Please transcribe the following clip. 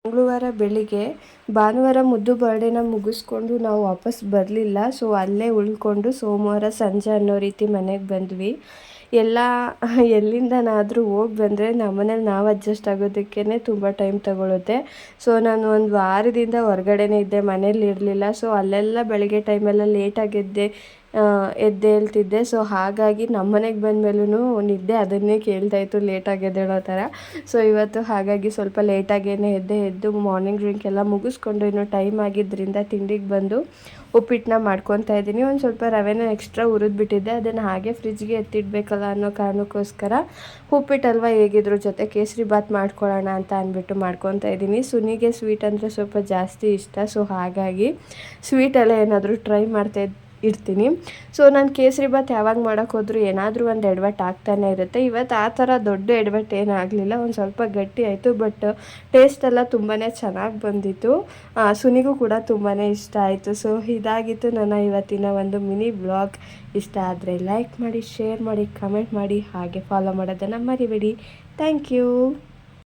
ಮಂಗಳವಾರ ಬೆಳಿಗ್ಗೆ ಭಾನುವಾರ ಮುದ್ದು ಬರ್ಡೇನ ಮುಗಿಸ್ಕೊಂಡು ನಾವು ವಾಪಸ್ ಬರಲಿಲ್ಲ. ಸೊ ಅಲ್ಲೇ ಉಳ್ಕೊಂಡು ಸೋಮವಾರ ಸಂಜೆ ಅನ್ನೋ ರೀತಿ ಮನೆಗೆ ಬಂದ್ವಿ. ಎಲ್ಲ ಎಲ್ಲಿಂದನಾದರೂ ಹೋಗಿ ಬಂದರೆ ನಮ್ಮನೇಲಿ ನಾವು ಅಡ್ಜಸ್ಟ್ ಆಗೋದಕ್ಕೇ ತುಂಬ ಟೈಮ್ ತಗೊಳುತ್ತೆ. ಸೊ ನಾನು ಒಂದು ವಾರದಿಂದ ಹೊರಗಡೆನೇ ಇದ್ದೆ, ಮನೇಲಿ ಇರಲಿಲ್ಲ. ಸೊ ಅಲ್ಲೆಲ್ಲ ಬೆಳಗ್ಗೆ ಟೈಮೆಲ್ಲ ಲೇಟಾಗಿ ಎದ್ದೇಳ್ತಿದ್ದೆ. ಸೊ ಹಾಗಾಗಿ ನಮ್ಮ ಮನೆಗೆ ಬಂದಮೇಲೂ ನಿದ್ದೆ ಅದನ್ನೇ ಕೇಳ್ತಾಯಿತ್ತು, ಲೇಟಾಗಿ ಎದ್ದೇಳೋ ಥರ. ಸೊ ಇವತ್ತು ಹಾಗಾಗಿ ಸ್ವಲ್ಪ ಲೇಟಾಗೇ ಎದ್ದು ಮಾರ್ನಿಂಗ್ ಡ್ರಿಂಕ್ ಎಲ್ಲ ಮುಗಿಸ್ಕೊಂಡು ಇನ್ನೂ ಟೈಮ್ ಆಗಿದ್ದರಿಂದ ತಿಂಡಿಗೆ ಬಂದು ಉಪ್ಪಿಟ್ಟನ್ನ ಮಾಡ್ಕೊತಾ ಇದ್ದೀನಿ. ಒಂದು ಸ್ವಲ್ಪ ರವೆನ ಎಕ್ಸ್ಟ್ರಾ ಹುರಿದ್ಬಿಟ್ಟಿದ್ದೆ, ಅದನ್ನು ಹಾಗೆ ಫ್ರಿಜ್ಗೆ ಎತ್ತಿಡಬೇಕಲ್ಲ ಅನ್ನೋ ಕಾರಣಕ್ಕೋಸ್ಕರ ಉಪ್ಪಿಟ್ಟಲ್ವ ಹೇಗಿದ್ರು ಜೊತೆ ಕೇಸರಿ ಬಾತ್ ಮಾಡ್ಕೊಳ್ಳೋಣ ಅಂತ ಅಂದ್ಬಿಟ್ಟು ಮಾಡ್ಕೊತಾ ಇದ್ದೀನಿ. ಸುನಿಗೆ ಸ್ವೀಟ್ ಅಂದರೆ ಸ್ವಲ್ಪ ಜಾಸ್ತಿ ಇಷ್ಟ. ಸೊ ಹಾಗಾಗಿ ಸ್ವೀಟೆಲ್ಲ ಏನಾದರೂ ಟ್ರೈ ಮಾಡ್ತಾ ಇರ್ತೀನಿ. ಸೊ ನಾನು ಕೇಸರಿ ಬಾತ್ ಯಾವಾಗ ಮಾಡೋಕ್ಕೆ ಹೋದರೂ ಏನಾದರೂ ಒಂದು ಎಡವಟ್ಟು ಆಗ್ತಾನೆ ಇರುತ್ತೆ. ಇವತ್ತು ಆ ಥರ ದೊಡ್ಡ ಎಡವಟ್ಟು ಏನೂ ಆಗಲಿಲ್ಲ, ಒಂದು ಸ್ವಲ್ಪ ಗಟ್ಟಿ ಆಯಿತು. ಬಟ್ ಟೇಸ್ಟೆಲ್ಲ ತುಂಬಾ ಚೆನ್ನಾಗಿ ಬಂದಿತ್ತು. ಸುನಿಗೂ ಕೂಡ ತುಂಬಾ ಇಷ್ಟ ಆಯಿತು. ಸೊ ಇದಾಗಿತ್ತು ನನ್ನ ಇವತ್ತಿನ ಒಂದು ಮಿನಿ ವ್ಲಾಗ್. ಇಷ್ಟ ಆದರೆ ಲೈಕ್ ಮಾಡಿ, ಶೇರ್ ಮಾಡಿ, ಕಮೆಂಟ್ ಮಾಡಿ, ಹಾಗೆ ಫಾಲೋ ಮಾಡೋದನ್ನು ಮರಿಬೇಡಿ. Thank you.